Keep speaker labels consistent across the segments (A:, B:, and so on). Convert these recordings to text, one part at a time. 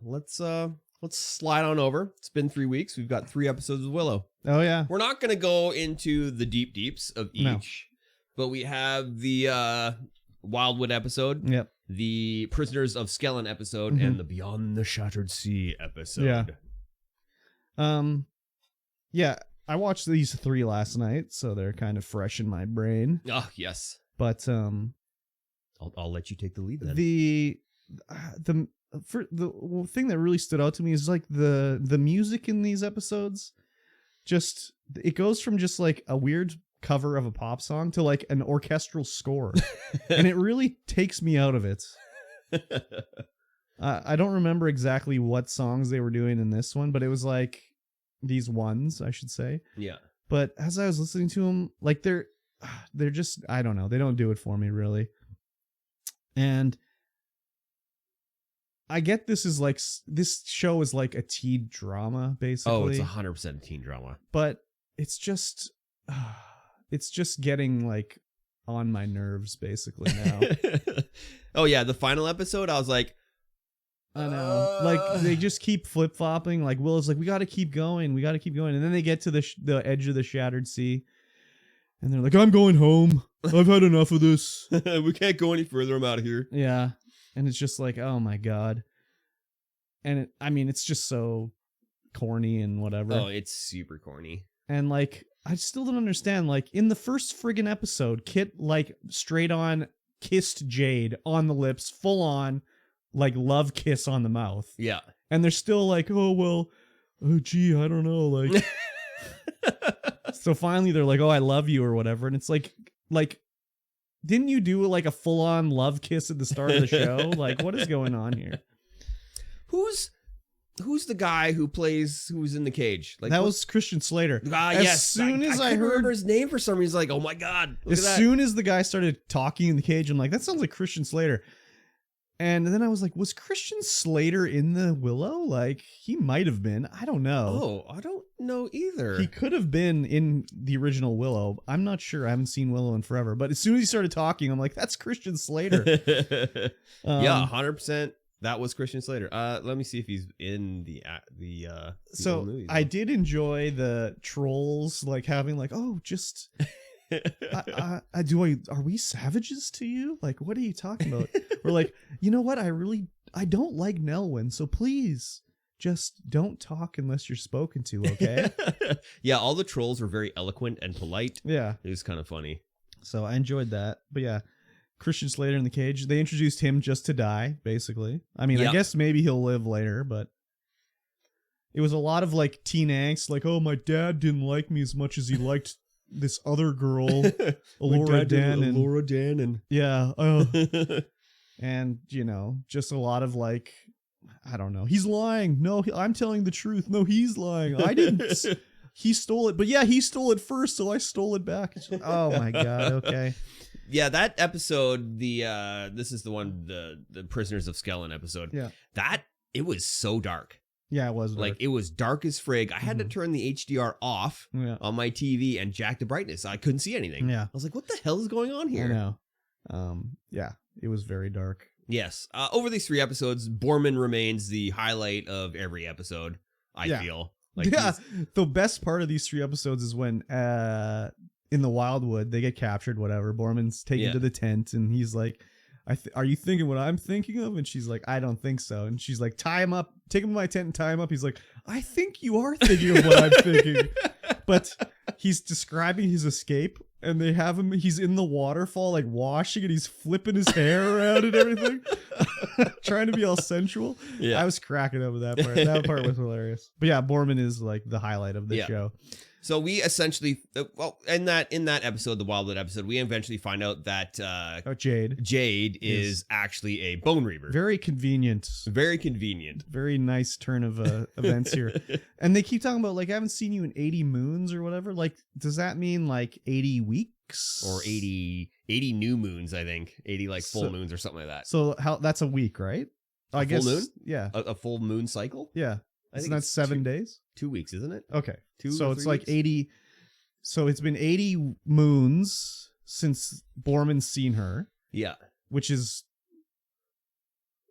A: let's slide on over. It's been 3 weeks. We've got 3 episodes of Willow.
B: Oh yeah.
A: We're not going to go into the deeps of each, but we have the Wildwood episode,
B: Yep.
A: the Prisoners of Skellen episode, and the Beyond the Shattered Sea episode.
B: Yeah. Yeah, I watched these 3 last night, so they're kind of fresh in my brain.
A: Oh, yes.
B: But
A: I'll let you take the lead then.
B: The thing that really stood out to me is like the music in these episodes. Just it goes from just like a weird cover of a pop song to like an orchestral score, and it really takes me out of it. I don't remember exactly what songs they were doing in this one, but it was like these ones, I should say.
A: Yeah.
B: But as I was listening to them, like they're just, I don't know, they don't do it for me really. And I get this show is like a teen drama, basically.
A: Oh, it's 100% teen drama.
B: But it's just getting like on my nerves basically now.
A: Oh yeah, the final episode, I was like,
B: I know. Like they just keep flip-flopping. Like Willow's like, we got to keep going. And then they get to the edge of the Shattered Sea. And they're like, I'm going home. I've had enough of this.
A: We can't go any further. I'm out of here.
B: Yeah. And it's just like, oh my God. And it's just so corny and whatever.
A: Oh, it's super corny.
B: And like, I still don't understand. Like in the first friggin' episode, Kit like straight on kissed Jade on the lips, full on like love kiss on the mouth.
A: Yeah.
B: And they're still like, oh, well, oh, gee, I don't know. Like, so finally they're like, oh, I love you or whatever. And it's like, didn't you do like a full on love kiss at the start of the show? Like, what is going on here?
A: Who's the guy who's in the cage? Like
B: that was Christian Slater.
A: Yes.
B: Soon as I
A: couldn't
B: heard
A: remember his name for some reason, like, oh my God.
B: As soon as the guy started talking in the cage, I'm like, that sounds like Christian Slater. And then I was like, was Christian Slater in the Willow? Like, he might have been. I don't know.
A: Oh, I don't know either.
B: He could have been in the original Willow. I'm not sure. I haven't seen Willow in forever. But as soon as he started talking, I'm like, that's Christian Slater.
A: Yeah, 100%. That was Christian Slater. Let me see if he's in the
B: so
A: movies.
B: I did enjoy the trolls like having like, oh, just are we savages to you? Like, what are you talking about? We're like, you know what? I don't like Nelwyn, so please just don't talk unless you're spoken to, okay?
A: Yeah, all the trolls were very eloquent and polite.
B: Yeah.
A: It was kind of funny.
B: So I enjoyed that. But yeah, Christian Slater in the cage. They introduced him just to die, basically. I mean, I guess maybe he'll live later, but it was a lot of like teen angst, like, oh, my dad didn't like me as much as he liked this other girl, Laura Dannon. Yeah. And, just a lot of like, I don't know. He's lying. No, I'm telling the truth. No, he's lying. I didn't. He stole it. But yeah, he stole it first, so I stole it back. Oh my God. Okay.
A: Yeah, that episode, this is the one, the Prisoners of Skellen episode.
B: Yeah.
A: It was so dark.
B: Yeah, it was dark.
A: Like, it was dark as frig. I had to turn the HDR off on my TV and jack the brightness. I couldn't see anything.
B: Yeah.
A: I was like, what the hell is going on here?
B: I know. Yeah, it was very dark.
A: Yes. Over these 3 episodes, Borman remains the highlight of every episode, I feel. Like,
B: yeah, the best part of these 3 episodes is when in the Wildwood, they get captured, whatever. Borman's taken to the tent, and he's like, are you thinking what I'm thinking of? And she's like, I don't think so. And she's like, tie him up, take him to my tent and tie him up. He's like, I think you are thinking of what I'm thinking. But he's describing his escape, and they have him, he's in the waterfall, like washing, and he's flipping his hair around and everything, trying to be all sensual. Yeah. I was cracking up with that part. That part was hilarious. But yeah, Borman is like the highlight of the show.
A: So we essentially, in that episode, the Wildwood episode, we eventually find out that Jade is actually a bone reaver.
B: Very convenient.
A: Very convenient.
B: Very nice turn of events here. And they keep talking about, like, I haven't seen you in 80 moons or whatever. Like, does that mean like 80 weeks?
A: Or 80 new moons, I think. 80 like full moons or something like that.
B: So that's a week, right?
A: I guess. Full moon?
B: Yeah.
A: A full moon cycle?
B: Yeah. Isn't that 7 days?
A: 2 weeks, isn't it?
B: Okay.
A: So
B: it's like 80. So it's been 80 moons since Borman's seen her.
A: Yeah.
B: Which is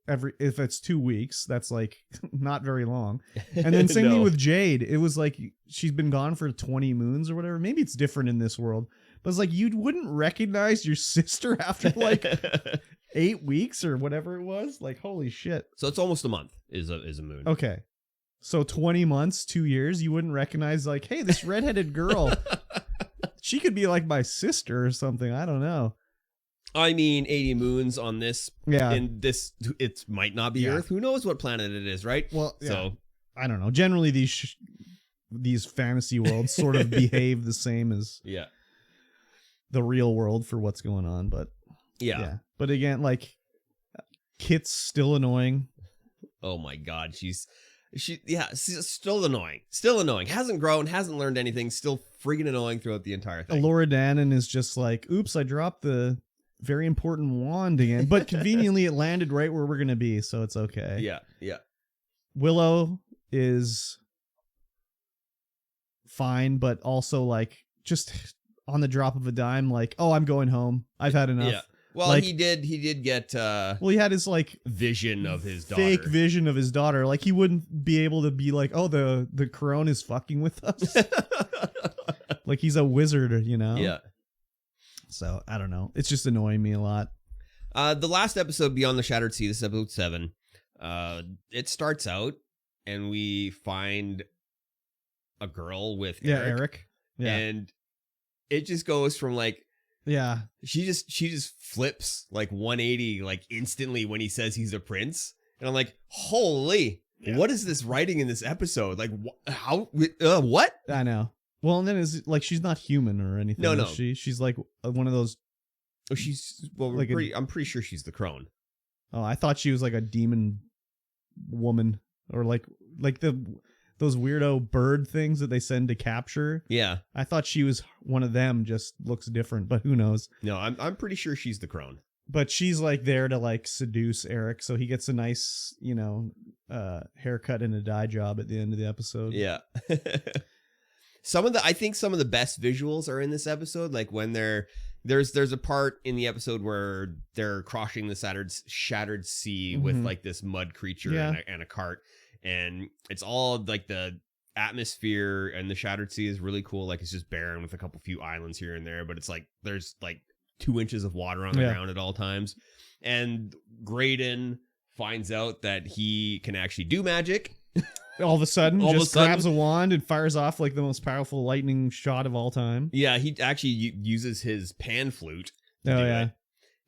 B: if it's 2 weeks, that's like not very long. And then same thing with Jade. It was like she's been gone for 20 moons or whatever. Maybe it's different in this world, but it's like you wouldn't recognize your sister after like 8 weeks or whatever it was. Like, holy shit.
A: So it's almost a month is a moon.
B: Okay. So 20 months, 2 years, you wouldn't recognize like, hey, this redheaded girl, she could be like my sister or something. I don't know.
A: I mean, 80 moons on this.
B: Yeah.
A: And this, it might not be Earth. Who knows what planet it is, right?
B: Well, so I don't know. Generally, these fantasy worlds sort of behave the same as the real world for what's going on. But yeah. But again, like, Kit's still annoying.
A: Oh my God, she's still annoying. Still annoying. Hasn't grown. Hasn't learned anything. Still freaking annoying throughout the entire thing.
B: Laura Dannon is just like, oops, I dropped the very important wand again, but conveniently it landed right where we're gonna be, so it's okay.
A: Yeah.
B: Willow is fine, but also like just on the drop of a dime, like, oh, I'm going home. I've had enough.
A: Yeah. Well, like, he did get
B: he had his like
A: vision of his daughter.
B: Fake vision of his daughter. Like he wouldn't be able to be like, oh, the crone is fucking with us. Like he's a wizard, you know?
A: Yeah.
B: So I don't know. It's just annoying me a lot.
A: The last episode, Beyond the Shattered Sea, this is episode 7. It starts out and we find a girl with
B: Eric. Yeah.
A: And it just goes from like, she just flips like 180 like instantly when he says he's a prince. And I'm like, holy, what is this writing in this episode? Like how what?
B: I know. Well, and then is like she's not human or anything.
A: No.
B: She's like one of those.
A: Oh, she's like I'm pretty sure she's the crone.
B: Oh, I thought she was like a demon woman or like those weirdo bird things that they send to capture.
A: Yeah, I
B: thought she was one of them. Just looks different, but who knows?
A: No, I'm pretty sure she's the crone.
B: But she's like there to like seduce Eric, so he gets a nice haircut and a dye job at the end of the episode.
A: Yeah. I think some of the best visuals are in this episode. Like when there's a part in the episode where they're crossing the shattered sea with like this mud creature and a cart, and it's all like the atmosphere and the shattered sea is really cool. Like it's just barren with a few islands here and there, but it's like there's like 2 inches of water on the ground at all times. And Graydon finds out that he can actually do magic.
B: All of a sudden, grabs a wand and fires off like the most powerful lightning shot of all time.
A: Yeah, he actually uses his pan flute.
B: It.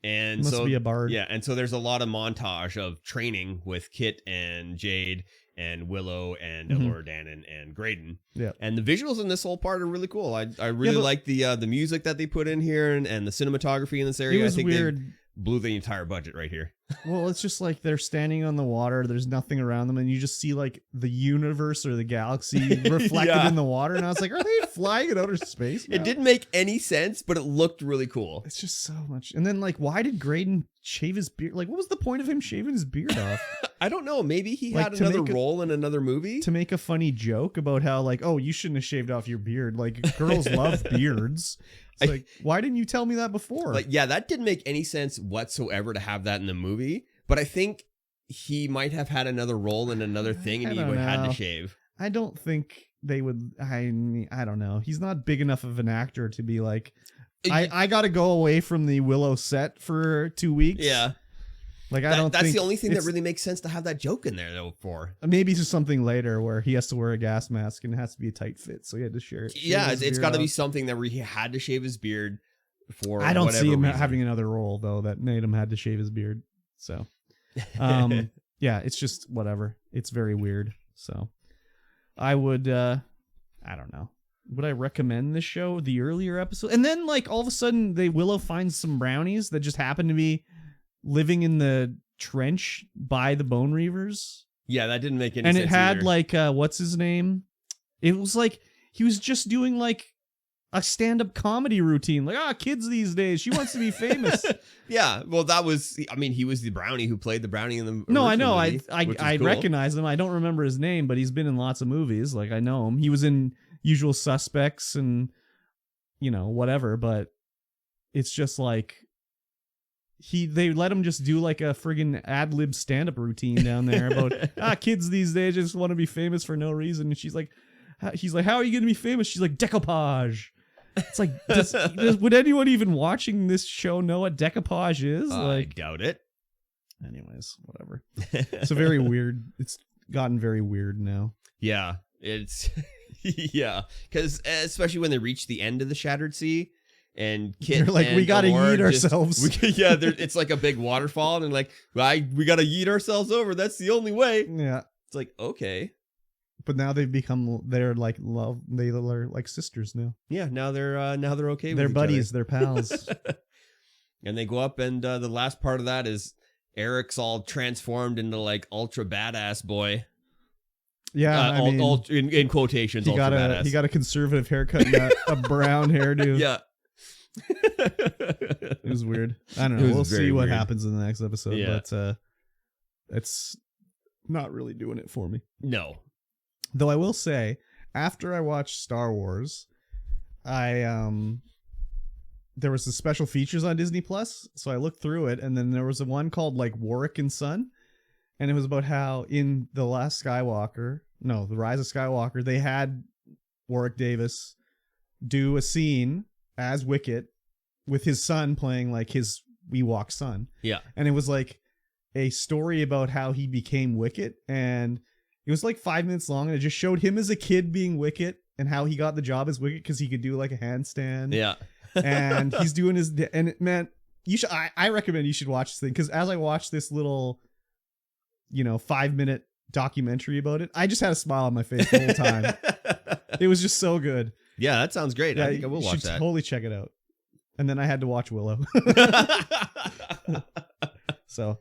A: And
B: must be a bard.
A: Yeah, and so there's a lot of montage of training with Kit and Jade and Willow and Laura Dannon and Graydon.
B: Yeah,
A: and the visuals in this whole part are really cool. I really like the music that they put in here and the cinematography in this area.
B: It was
A: I think
B: weird.
A: They blew the entire budget right here.
B: Well, it's just like they're standing on the water. There's nothing around them, and you just see like the universe or the galaxy reflected in the water. And I was like, are they flying in outer space now?
A: It didn't make any sense, but it looked really cool.
B: It's just so much. And then like, why did Graydon shave his beard? Like, what was the point of him shaving his beard off?
A: I don't know. Maybe he had another role in another movie
B: to make a funny joke about how like, oh, you shouldn't have shaved off your beard. Like girls love beards. It's like, why didn't you tell me that before?
A: Like, yeah, that didn't make any sense whatsoever to have that in the movie. But I think he might have had another role in another thing and he would have had to shave.
B: I don't think they would. I don't know. He's not big enough of an actor to be like, I got to go away from the Willow set for 2 weeks.
A: Yeah.
B: Like, I don't think
A: that's the only thing that really makes sense to have that joke in there, though, for.
B: Maybe it's just something later where he has to wear a gas mask and it has to be a tight fit. So he had to share it.
A: Yeah, it's got to be something that where he had to shave his beard for
B: I don't see him
A: reason.
B: having another role, though, that made him had to shave his beard. So, yeah, it's just whatever. It's very weird. So I would, I don't know. Would I recommend this show? The earlier episode? And then, like, all of a sudden, Willow finds some brownies that just happen to be living in the trench by the Bone Reavers.
A: Yeah, that didn't make any sense.
B: And it had
A: either.
B: like what's his name? It was like he was just doing like a stand-up comedy routine. Like, kids these days, she wants to be famous.
A: Yeah, well, that was. I mean, he was the brownie who played the brownie in the.
B: No, I know.
A: Movie,
B: I
A: cool.
B: recognize him. I don't remember his name, but he's been in lots of movies. Like, I know him. He was in Usual Suspects and whatever. But it's just like. they let him just do like a friggin' ad-lib stand-up routine down there about kids these days just want to be famous for no reason. And he's like, how are you going to be famous? She's like, decoupage. It's like, would anyone even watching this show know what decoupage is?
A: I doubt it.
B: Anyways, whatever. It's a very weird. It's gotten very weird now.
A: Yeah, it's yeah, because especially when they reach the end of the Shattered Sea. And Kit,
B: they're like, we gotta yeet ourselves.
A: It's like a big waterfall, and they're like, we gotta yeet ourselves over. That's the only way.
B: Yeah,
A: it's like, okay,
B: but now they're like love. They are like sisters now.
A: Yeah, now they're okay.
B: They're
A: with
B: buddies. They're pals.
A: And they go up, and the last part of that is Eric's all transformed into like ultra badass boy.
B: Yeah,
A: in quotations,
B: he got a conservative haircut and a brown hairdo.
A: Yeah.
B: It was weird. I don't know. We'll see what happens in the next episode, but it's not really doing it for me.
A: No.
B: Though I will say, after I watched Star Wars, there was the special features on Disney Plus, so I looked through it, and then there was one called like Warwick and Son, and it was about how in The Rise of Skywalker, they had Warwick Davis do a scene as Wicket with his son playing like his Ewok son.
A: Yeah.
B: And it was like a story about how he became Wicket, and it was like 5 minutes long, and it just showed him as a kid being Wicket and how he got the job as Wicket because he could do like a handstand.
A: Yeah.
B: And he's doing and man, I recommend you should watch this thing, because as I watched this little 5-minute documentary about it, I just had a smile on my face the whole time. It was just so good.
A: Yeah, that sounds great.
B: Yeah,
A: I think I will watch that.
B: Totally check it out. And then I had to watch Willow. So,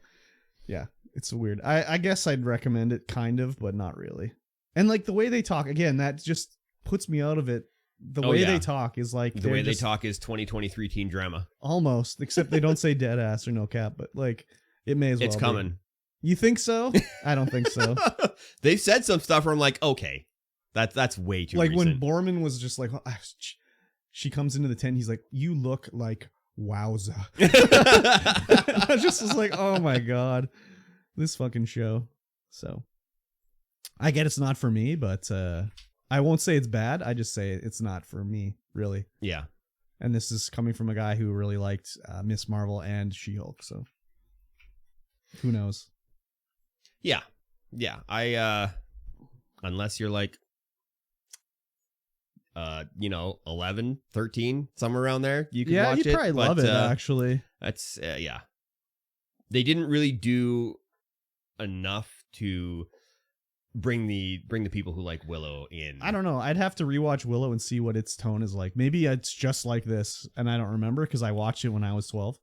B: yeah, it's weird. I guess I'd recommend it, kind of, but not really. And like the way they talk, again, that just puts me out of it. The way they talk is like
A: the way they talk is 2023 teen drama.
B: Almost, except they don't say dead ass or no cap, but like it may as well.
A: It's coming.
B: You think so? I don't think so.
A: They've said some stuff where I'm like, okay. That's way too
B: like
A: recent.
B: When Borman was just like, she comes into the tent, he's like, you look like wowza. I just was like, oh my god, this fucking show. So I get it's not for me, but I won't say it's bad. I just say it's not for me, really.
A: Yeah.
B: And this is coming from a guy who really liked Miss Marvel and She-Hulk, so who knows?
A: Yeah. I unless you're like 11, 13, somewhere around there, you can watch it. Yeah,
B: you probably love it, actually.
A: That's yeah. They didn't really do enough to bring the people who like Willow in.
B: I don't know. I'd have to rewatch Willow and see what its tone is like. Maybe it's just like this, and I don't remember because I watched it when I was 12.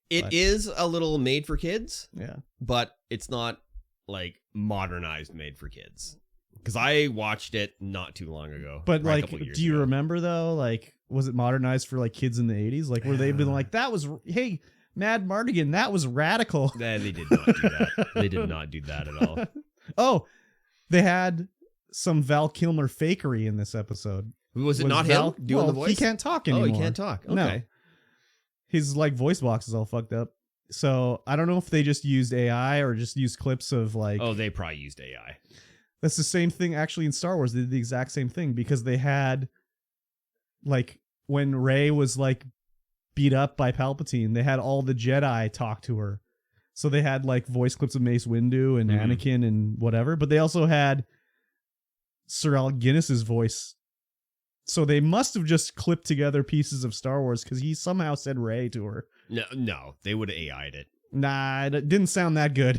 A: It is a little made for kids.
B: Yeah.
A: But it's not like modernized made for kids. Because I watched it not too long ago.
B: But like, do you remember though? Like, was it modernized for like kids in the 80s? Like, where they've been like, hey, Mad Mardigan, that was radical.
A: Nah, they did not do that. They did not do that at all.
B: Oh, they had some Val Kilmer fakery in this episode.
A: Was it not him doing the voice?
B: He can't talk anymore.
A: Oh, he can't talk. Okay.
B: No. His like voice box is all fucked up. So I don't know if they just used AI or just used clips of like.
A: Oh, they probably used AI.
B: That's the same thing actually in Star Wars. They did the exact same thing because they had like when Rey was like beat up by Palpatine, they had all the Jedi talk to her. So they had like voice clips of Mace Windu and Anakin and whatever, but they also had Sir Alec Guinness's voice. So they must have just clipped together pieces of Star Wars because he somehow said Rey to her.
A: No, they would have AI'd it.
B: Nah, it didn't sound that good.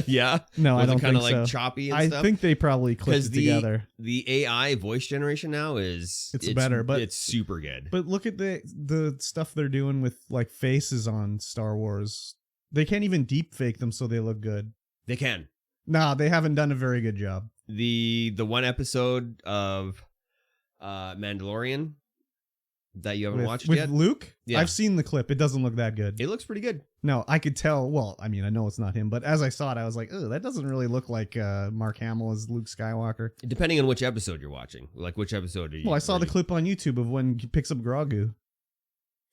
A: Yeah?
B: No, I don't think so.
A: Kind of like choppy and stuff?
B: I think they probably clipped it together.
A: The AI voice generation now it's
B: better, but
A: it's super good.
B: But look at the stuff they're doing with like faces on Star Wars. They can't even deep fake them so they look good.
A: They can.
B: Nah, they haven't done a very good job.
A: The one episode of Mandalorian that you haven't watched yet?
B: With Luke?
A: Yeah.
B: I've seen the clip. It doesn't look that good.
A: It looks pretty good.
B: No, I could tell. Well, I mean, I know it's not him, but as I saw it, I was like, oh, that doesn't really look like Mark Hamill as Luke Skywalker.
A: Depending on which episode you're watching. Like, which episode are you?
B: Well, I saw the clip on YouTube of when he picks up Grogu.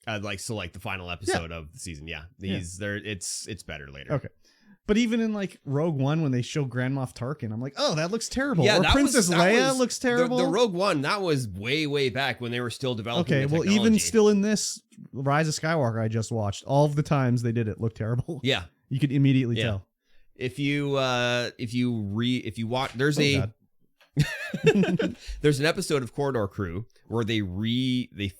A: Like the final episode of the season. Yeah, it's better later.
B: Okay. But even in like Rogue One, when they show Grand Moff Tarkin, I'm like, oh, that looks terrible.
A: Yeah,
B: or Princess Leia looks terrible.
A: The Rogue One, that was way back when they were still developing.
B: Okay, well, even still in this Rise of Skywalker, I just watched, all of the times they did it looked terrible.
A: Yeah,
B: you could immediately tell.
A: If you watch, there's there's an episode of Corridor Crew where they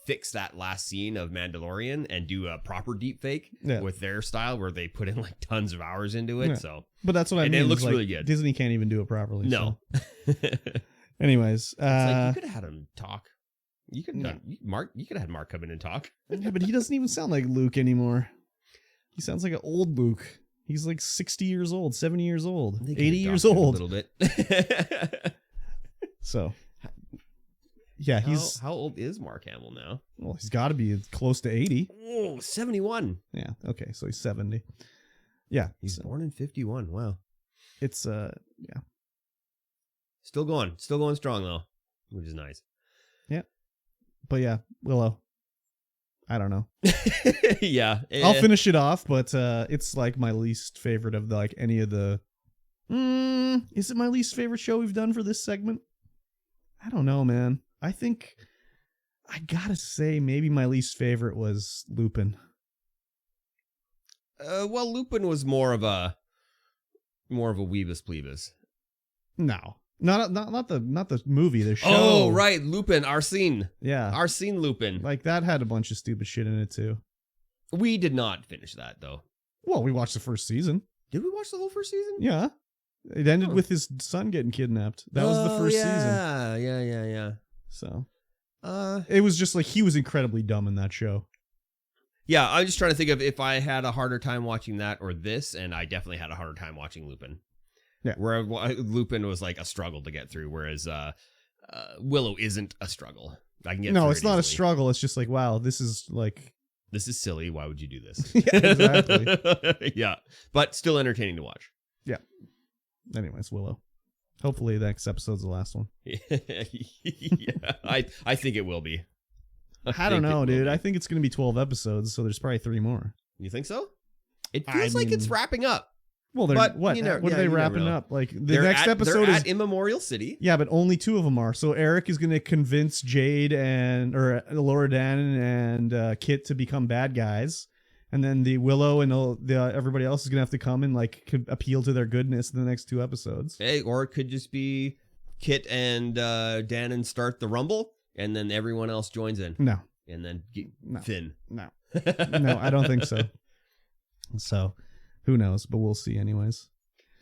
A: fix that last scene of Mandalorian and do a proper deep fake with their style where they put in like tons of hours into it. So,
B: but that's what I mean.
A: And it looks really good.
B: Disney can't even do it properly.
A: No.
B: So. Anyways,
A: it's like you could have had him talk. You could have had Mark come in and talk.
B: Yeah, but he doesn't even sound like Luke anymore. He sounds like an old Luke. He's like 60 years old, 70 years old, 80 years old.
A: A little bit.
B: So, yeah,
A: how old is Mark Hamill now?
B: Well, he's got to be close to 80.
A: Oh, 71.
B: Yeah. Okay, so he's 70. Yeah,
A: he's born in 51. Wow.
B: It's yeah.
A: Still going strong though, which is nice.
B: Yeah. But yeah, Willow. I don't know.
A: Yeah.
B: I'll finish it off, but it's like my least favorite of any of the. Is it my least favorite show we've done for this segment? I don't know, man. I think I gotta say maybe my least favorite was Lupin.
A: Well, Lupin was more of a Weebus Plebus.
B: No. Not the movie, the show.
A: Oh, right, Lupin, Arsene.
B: Yeah.
A: Arsene Lupin.
B: Like that had a bunch of stupid shit in it too.
A: We did not finish that though.
B: Well, we watched the first season.
A: Did we watch the whole first season?
B: Yeah. It ended with his son getting kidnapped. That was the first season.
A: Yeah.
B: So, it was just like he was incredibly dumb in that show.
A: Yeah, I'm just trying to think of if I had a harder time watching that or this, and I definitely had a harder time watching Lupin.
B: Yeah,
A: where Lupin was like a struggle to get through, whereas Willow isn't a struggle. I can get
B: no,
A: through
B: it's
A: it
B: not
A: easily.
B: A struggle. It's just like, wow, this is
A: silly. Why would you do this?
B: Yeah, exactly.
A: Yeah, but still entertaining to watch.
B: Yeah. Anyways, Willow. Hopefully, the next episode's the last one.
A: Yeah, I think it will be.
B: I don't know, dude. I think it's going to be 12 episodes, so there's probably 3 more.
A: You think so? It feels like it's wrapping up.
B: Well, what are they wrapping up? Like the next episode is
A: at Immemorial City.
B: Yeah, but only 2 of them are. So Eric is going to convince Jade or Laura Dan and Kit to become bad guys. And then the Willow and everybody else is going to have to come and appeal to their goodness in the next 2 episodes.
A: Hey, or it could just be Kit and Danon start the Rumble, and then everyone else joins in.
B: No.
A: And then Finn.
B: No. No, I don't think so. So, who knows? But we'll see anyways.